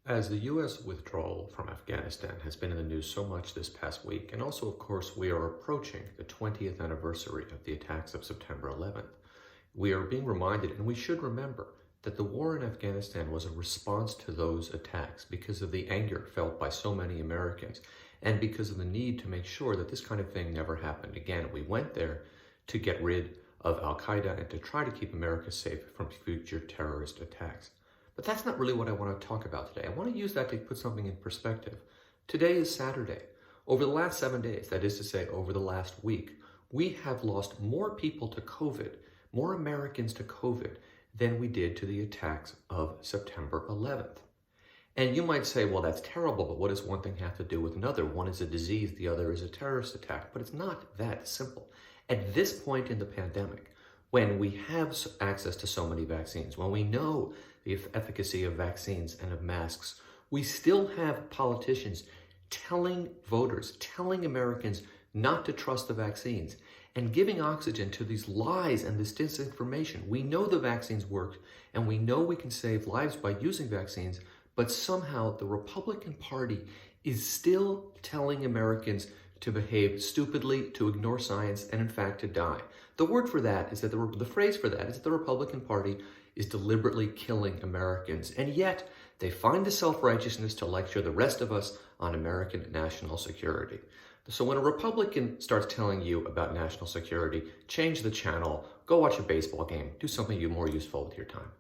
As the U.S. withdrawal from Afghanistan has been in the news so much this past week, and also, of course, we are approaching the 20th anniversary of the attacks of September 11th, we are being reminded, and we should remember, that the war in Afghanistan was a response to those attacks because of the anger felt by so many Americans and because of the need to make sure that this kind of thing never happened again. We went there to get rid of Al-Qaeda and to try to keep America safe from future terrorist attacks. But that's not really what I want to talk about today. I want to use that to put something in perspective. Today is Saturday. Over the last 7 days, that is to say, over the last week, we have lost more people to COVID, more Americans to COVID, than we did to the attacks of September 11th. And you might say, well, that's terrible, but what does one thing have to do with another? One is a disease, the other is a terrorist attack. But it's not that simple. At this point in the pandemic, when we have access to so many vaccines, when we know the efficacy of vaccines and of masks, we still have politicians telling voters, telling Americans not to trust the vaccines and giving oxygen to these lies and this disinformation. We know the vaccines work and we know we can save lives by using vaccines, but somehow the Republican Party is still telling Americans to behave stupidly, to ignore science, and in fact to die. The word for that is that the phrase for that is that the Republican Party is deliberately killing Americans, and yet they find the self-righteousness to lecture the rest of us on American national security. So when a Republican starts telling you about national security, change the channel, go watch a baseball game, do something more useful with your time.